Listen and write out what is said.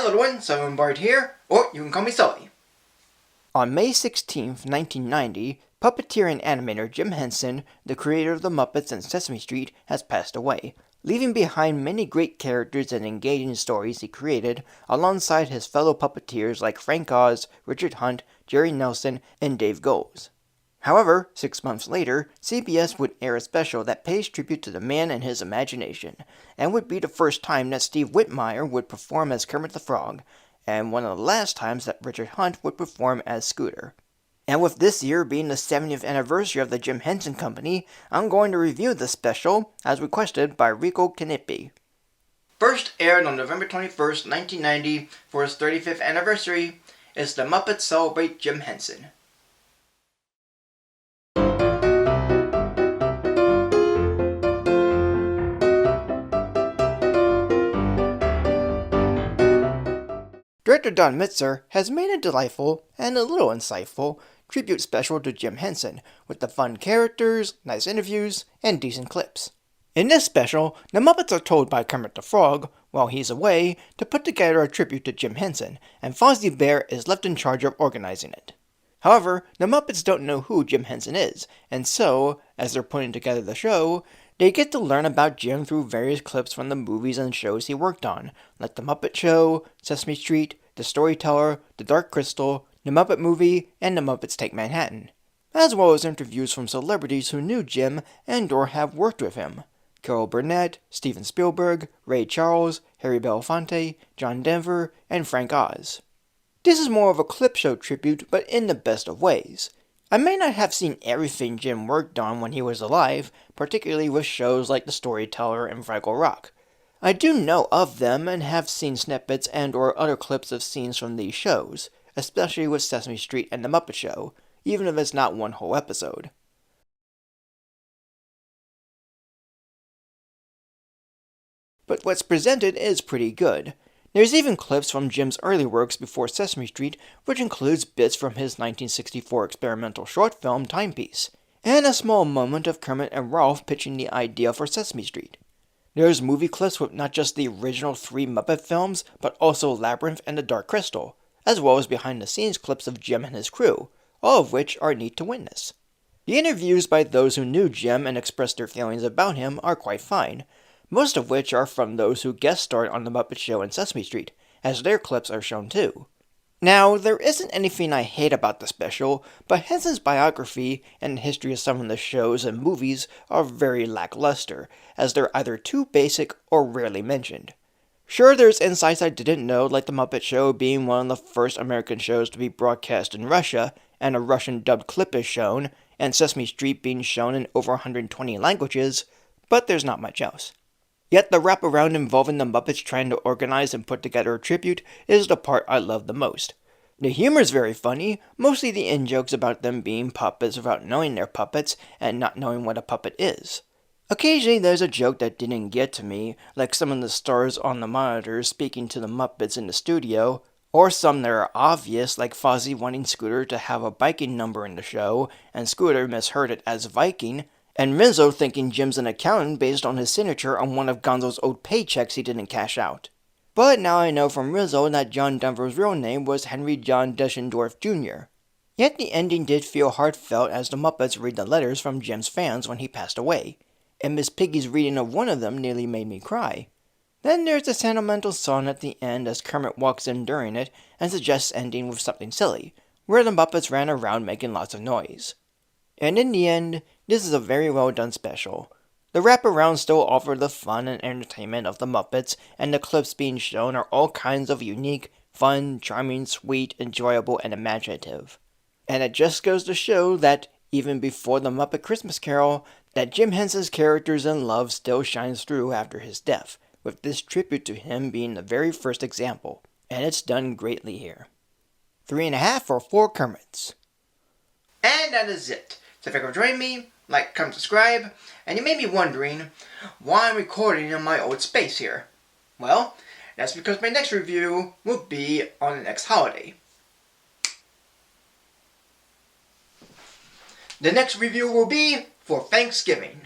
Hello everyone, Simon Bard here, or you can call me Sully. On May 16, 1990, puppeteer and animator Jim Henson, the creator of the Muppets and Sesame Street, has passed away, leaving behind many great characters and engaging stories he created alongside his fellow puppeteers like Frank Oz, Richard Hunt, Jerry Nelson, and Dave Goelz. However, 6 months later, CBS would air a special that pays tribute to the man and his imagination, and would be the first time that Steve Whitmire would perform as Kermit the Frog, and one of the last times that Richard Hunt would perform as Scooter. And with this year being the 70th anniversary of the Jim Henson Company, I'm going to review this special, as requested by Ricco Canipe. First aired on November 21st, 1990, for its 35th anniversary, is the Muppets Celebrate Jim Henson. Director Don Mitzer has made a delightful, and a little insightful, tribute special to Jim Henson, with the fun characters, nice interviews, and decent clips. In this special, the Muppets are told by Kermit the Frog, while he's away, to put together a tribute to Jim Henson, and Fozzie Bear is left in charge of organizing it. However, the Muppets don't know who Jim Henson is, and so, as they're putting together the show, they get to learn about Jim through various clips from the movies and shows he worked on, like The Muppet Show, Sesame Street, The Storyteller, The Dark Crystal, The Muppet Movie, and The Muppets Take Manhattan, as well as interviews from celebrities who knew Jim and/or have worked with him. Carol Burnett, Steven Spielberg, Ray Charles, Harry Belafonte, John Denver, and Frank Oz. This is more of a clip show tribute, but in the best of ways. I may not have seen everything Jim worked on when he was alive, particularly with shows like The Storyteller and Fraggle Rock. I do know of them and have seen snippets and/or other clips of scenes from these shows, especially with Sesame Street and The Muppet Show, even if it's not one whole episode. But what's presented is pretty good. There's even clips from Jim's early works before Sesame Street, which includes bits from his 1964 experimental short film Timepiece, and a small moment of Kermit and Ralph pitching the idea for Sesame Street. There's movie clips with not just the original 3 Muppet films, but also Labyrinth and The Dark Crystal, as well as behind-the-scenes clips of Jim and his crew, all of which are neat to witness. The interviews by those who knew Jim and expressed their feelings about him are quite fine, most of which are from those who guest starred on The Muppet Show and Sesame Street, as their clips are shown too. Now, there isn't anything I hate about the special, but Henson's biography and the history of some of the shows and movies are very lackluster, as they're either too basic or rarely mentioned. Sure, there's insights I didn't know, like The Muppet Show being one of the first American shows to be broadcast in Russia, and a Russian-dubbed clip is shown, and Sesame Street being shown in over 120 languages, but there's not much else. Yet the wraparound involving the Muppets trying to organize and put together a tribute is the part I love the most. The humor's very funny, mostly the in-jokes about them being puppets without knowing they're puppets and not knowing what a puppet is. Occasionally there's a joke that didn't get to me, like some of the stars on the monitors speaking to the Muppets in the studio, or some that are obvious, like Fozzie wanting Scooter to have a biking number in the show, and Scooter misheard it as Viking, and Rizzo thinking Jim's an accountant based on his signature on one of Gonzo's old paychecks he didn't cash out. But now I know from Rizzo that John Denver's real name was Henry John Deschendorf Jr. Yet the ending did feel heartfelt as the Muppets read the letters from Jim's fans when he passed away, and Miss Piggy's reading of one of them nearly made me cry. Then there's a sentimental song at the end as Kermit walks in during it and suggests ending with something silly, where the Muppets ran around making lots of noise. And in the end, this is a very well done special. The wraparound still offer the fun and entertainment of the Muppets, and the clips being shown are all kinds of unique, fun, charming, sweet, enjoyable, and imaginative. And it just goes to show that, even before the Muppet Christmas Carol, that Jim Henson's characters and love still shines through after his death, with this tribute to him being the very first example, and it's done greatly here. 3.5 for 4 Kermits. And that is it. So if you're going to join me, like, comment, subscribe, and you may be wondering why I'm recording in my old space here. Well, that's because my next review will be on the next holiday. The next review will be for Thanksgiving.